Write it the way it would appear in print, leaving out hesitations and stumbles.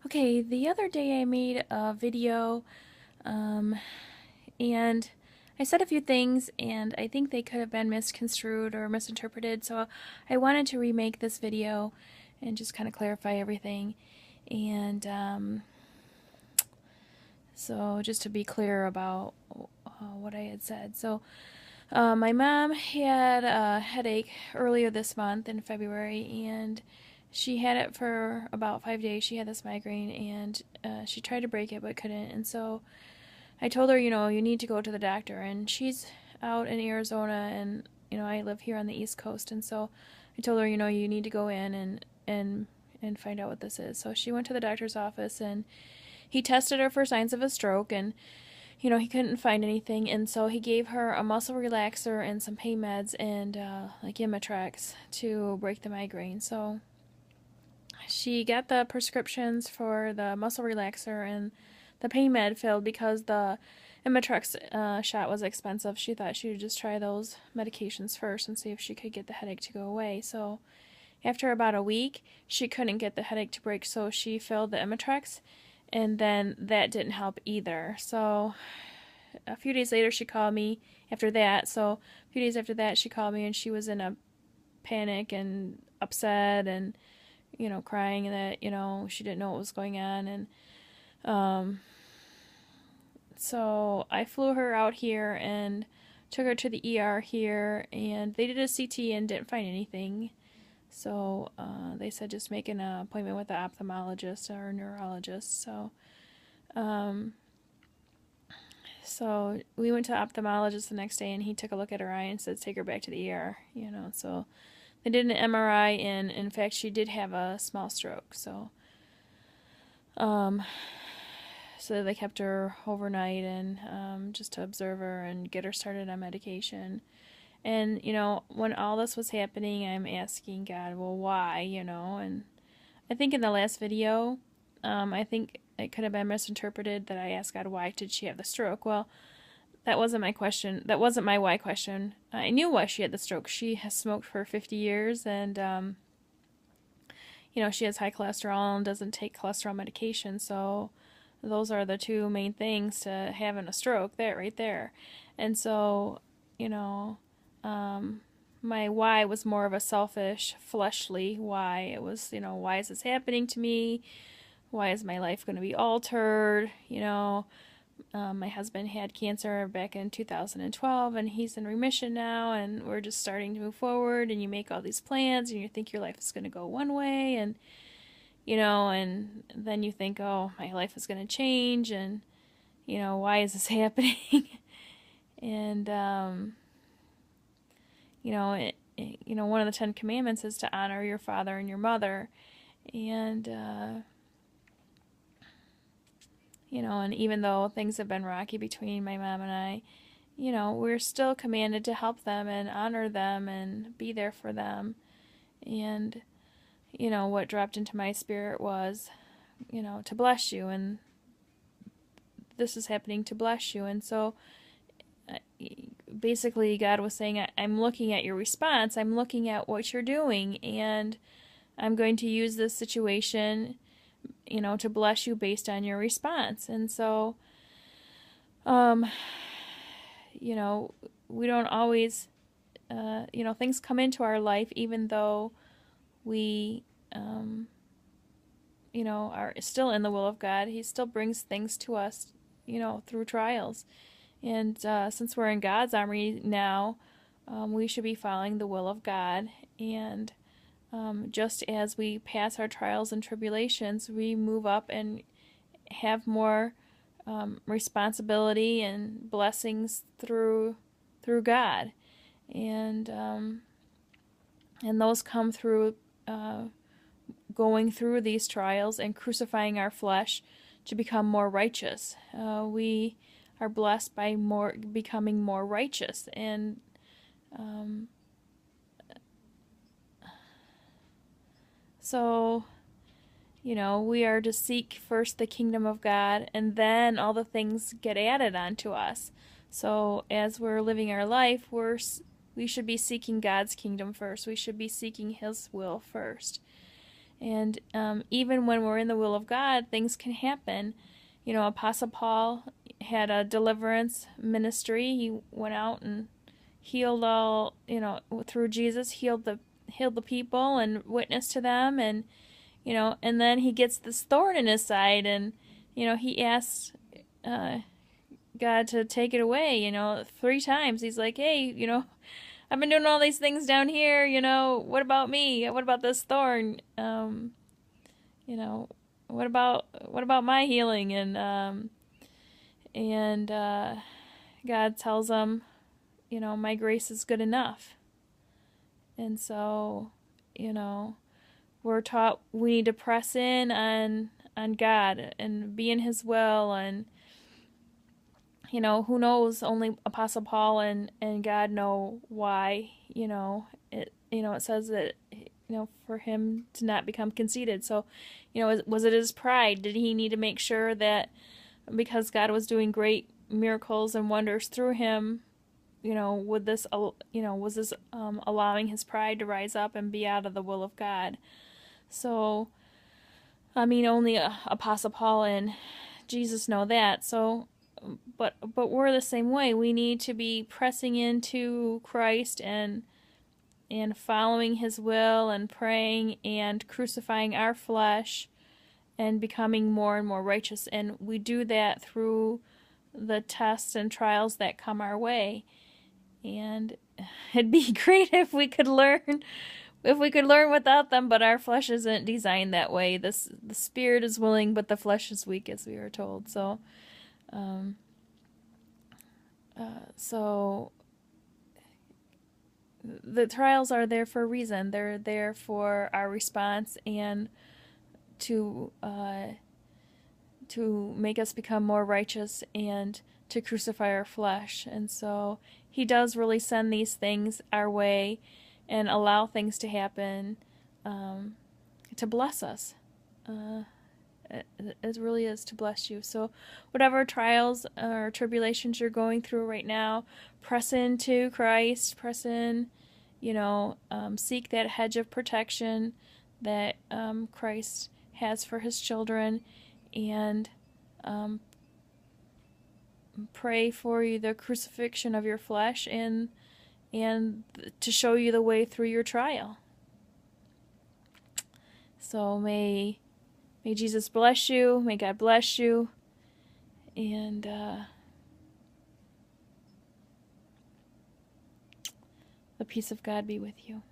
Okay, the other day I made a video, um, and I said a few things, and I think they could have been misconstrued or misinterpreted, so I wanted to remake this video and just kind of clarify everything. And so just to be clear about what I had said. So my mom had a headache earlier this month in February, and she had it for about 5 days. She had this migraine, and she tried to break it but couldn't. And so I told her, you need to go to the doctor. And she's out in Arizona, and I live here on the East Coast. And so I told her, you need to go in and find out what this is. So she went to the doctor's office, and he tested her for signs of a stroke, and he couldn't find anything, and so he gave her a muscle relaxer and some pain meds and like Imitrex to break the migraine. So she got the prescriptions for the muscle relaxer and the pain med filled because the Imitrex shot was expensive. She thought she would just try those medications first and see if she could get the headache to go away. So after about a week, she couldn't get the headache to break, so she filled the Imitrex, and then that didn't help either. So a few days later she called me after that. So a few days after that she called me, and she was in a panic and upset and crying that she didn't know what was going on. And so I flew her out here and took her to the ER here, and they did a CT and didn't find anything. So they said just make an appointment with the ophthalmologist or neurologist. So we went to the ophthalmologist the next day, and he took a look at her eye and said take her back to the ER. So they did an MRI, and in fact she did have a small stroke. So they kept her overnight and just to observe her and get her started on medication. And, when all this was happening, I'm asking God, well, why, and I think in the last video, I think it could have been misinterpreted that I asked God, why did she have the stroke? Well, that wasn't my question. That wasn't my why question. I knew why she had the stroke. She has smoked for 50 years, and, she has high cholesterol and doesn't take cholesterol medication, so those are the two main things to having a stroke, that right there. And so, my why was more of a selfish, fleshly why. It was, why is this happening to me? Why is my life going to be altered? My husband had cancer back in 2012, and he's in remission now, and we're just starting to move forward, and you make all these plans, and you think your life is going to go one way, and, and then you think, oh, my life is going to change, and, why is this happening? And, one of the 10 Commandments is to honor your father and your mother. And, and even though things have been rocky between my mom and I, we're still commanded to help them and honor them and be there for them. And, what dropped into my spirit was, to bless you. And this is happening to bless you. And so, basically God was saying, I'm looking at your response, I'm looking at what you're doing, and I'm going to use this situation, to bless you based on your response. And so, we don't always, things come into our life even though we, are still in the will of God. He still brings things to us, through trials. And since we're in God's army now, we should be following the will of God. And just as we pass our trials and tribulations, we move up and have more responsibility and blessings through God. And those come through going through these trials and crucifying our flesh to become more righteous. We are blessed by becoming more righteous. And so, we are to seek first the kingdom of God, and then all the things get added onto us. So as we're living our life, we should be seeking God's kingdom first. We should be seeking His will first. And even when we're in the will of God, things can happen. Apostle Paul had a deliverance ministry. He went out and healed all, through Jesus, healed the people and witnessed to them. And, and then he gets this thorn in his side, and, he asks God to take it away, 3 times. He's like, hey, I've been doing all these things down here, what about me? What about this thorn? What about my healing? And God tells him, my grace is good enough. And so, we're taught we need to press in on God and be in his will. And who knows, only Apostle Paul and God know why. It says that for him to not become conceited. So was it his pride? Did he need to make sure that because God was doing great miracles and wonders through him, was this allowing his pride to rise up and be out of the will of God? So only Apostle Paul and Jesus know that. So but we're the same way. We need to be pressing into Christ and following his will and praying and crucifying our flesh and becoming more and more righteous. And we do that through the tests and trials that come our way. And it'd be great if we could learn without them, but our flesh isn't designed that way. The spirit is willing, but the flesh is weak, as we are told. So the trials are there for a reason. They're there for our response and to make us become more righteous and to crucify our flesh. And so he does really send these things our way and allow things to happen to bless us. It really is to bless you. So whatever trials or tribulations you're going through right now, press into Christ, press in, seek that hedge of protection that Christ has for his children, and pray for you the crucifixion of your flesh and to show you the way through your trial. So may Jesus bless you. May God bless you. And the peace of God be with you.